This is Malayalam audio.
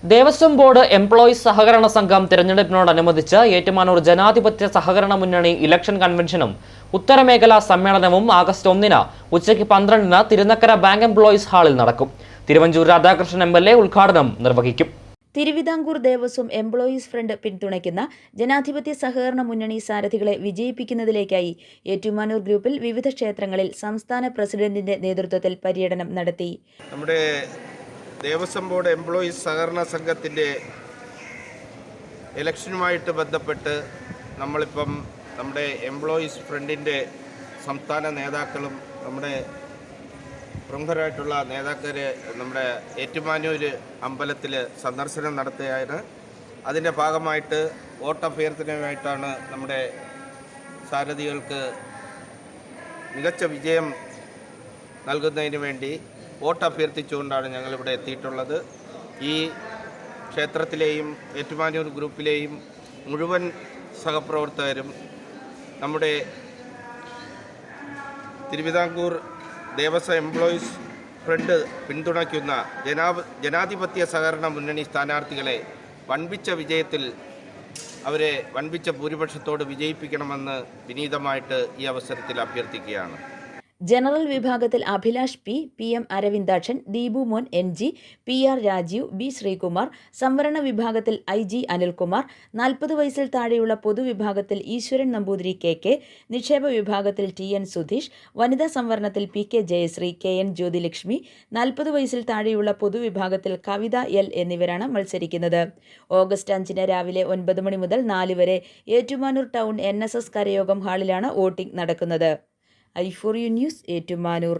ദേവസ്വം ബോർഡ് എംപ്ലോയീസ് സഹകരണ സംഘം തിരഞ്ഞെടുപ്പിനോടനുബന്ധിച്ച് ഏറ്റുമാനൂർ ജനാധിപത്യ സഹകരണ മുന്നണി ഇലക്ഷൻ കൺവെൻഷനും ഉത്തരമേഖലാ സമ്മേളനവും ആഗസ്റ്റ് 1 ഉച്ചയ്ക്ക് 12 തിരുനക്കര ബാങ്ക് എംപ്ലോയീസ് ഹാളിൽ നടക്കും. തിരുവഞ്ചൂർ രാധാകൃഷ്ണൻ MLA ഉദ്ഘാടനം നിർവഹിക്കും. തിരുവിതാംകൂർ ദേവസ്വം എംപ്ലോയീസ് ഫ്രണ്ട് പിന്തുണയ്ക്കുന്ന ജനാധിപത്യ സഹകരണ മുന്നണി സാരഥികളെ വിജയിപ്പിക്കുന്നതിലേക്കായി ഏറ്റുമാനൂർ ഗ്രൂപ്പിൽ വിവിധ ക്ഷേത്രങ്ങളിൽ സംസ്ഥാന പ്രസിഡന്റിന്റെ നേതൃത്വത്തിൽ പര്യടനം നടത്തി. നമ്മുടെ ദേവസ്വം ബോർഡ് എംപ്ലോയീസ് സഹകരണ സംഘത്തിൻ്റെ ഇലക്ഷനുമായിട്ട് ബന്ധപ്പെട്ട് നമ്മളിപ്പം നമ്മുടെ എംപ്ലോയീസ് ഫ്രണ്ടിൻ്റെ സംസ്ഥാന നേതാക്കളും നമ്മുടെ പ്രമുഖരായിട്ടുള്ള നേതാക്കൾ നമ്മുടെ ഏറ്റുമാനൂർ അമ്പലത്തിൽ സന്ദർശനം നടത്തുകയാണ്. അതിൻ്റെ ഭാഗമായിട്ട് വോട്ടഭ്യർത്ഥനയുമായിട്ടാണ് നമ്മുടെ സാരഥികൾക്ക് മികച്ച വിജയം നൽകുന്നതിന് വേണ്ടി വോട്ട് അഭ്യർത്ഥിച്ചുകൊണ്ടാണ് ഞങ്ങളിവിടെ എത്തിയിട്ടുള്ളത്. ഈ ക്ഷേത്രത്തിലെയും ഏറ്റുമാനൂർ ഗ്രൂപ്പിലെയും മുഴുവൻ സഹപ്രവർത്തകരും നമ്മുടെ തിരുവിതാംകൂർ ദേവസ്വം എംപ്ലോയീസ് ഫ്രണ്ട് പിന്തുണയ്ക്കുന്ന ജനാധിപത്യ സഹകരണ മുന്നണി സ്ഥാനാർത്ഥികളെ വൻപിച്ച വിജയത്തിൽ അവരെ വൻപിച്ച ഭൂരിപക്ഷത്തോട് വിജയിപ്പിക്കണമെന്ന് വിനീതമായിട്ട് ഈ അവസരത്തിൽ അഭ്യർത്ഥിക്കുകയാണ്. ജനറൽ വിഭാഗത്തിൽ അഭിലാഷ് PM അരവിന്ദാക്ഷൻ, ദീപു മോൻ NG, PR Rajeev, B Sreekumar, സംവരണ വിഭാഗത്തിൽ IG അനിൽകുമാർ, 40 വയസ്സിൽ താഴെയുള്ള പൊതുവിഭാഗത്തിൽ ഈശ്വരൻ നമ്പൂതിരി KK, നിക്ഷേപ വിഭാഗത്തിൽ TN സുധീഷ്, വനിതാ സംവരണത്തിൽ PK ജയശ്രീ, KN ജ്യോതിലക്ഷ്മി, 40 വയസ്സിൽ താഴെയുള്ള പൊതുവിഭാഗത്തിൽ കവിത L എന്നിവരാണ് മത്സരിക്കുന്നത്. ഓഗസ്റ്റ് 5 രാവിലെ 9 മണി മുതൽ 4 വരെ ഏറ്റുമാനൂർ ടൗൺ NSS കരയോഗം ഹാളിലാണ് വോട്ടിംഗ് നടക്കുന്നത്. I4U news Ettumanoor.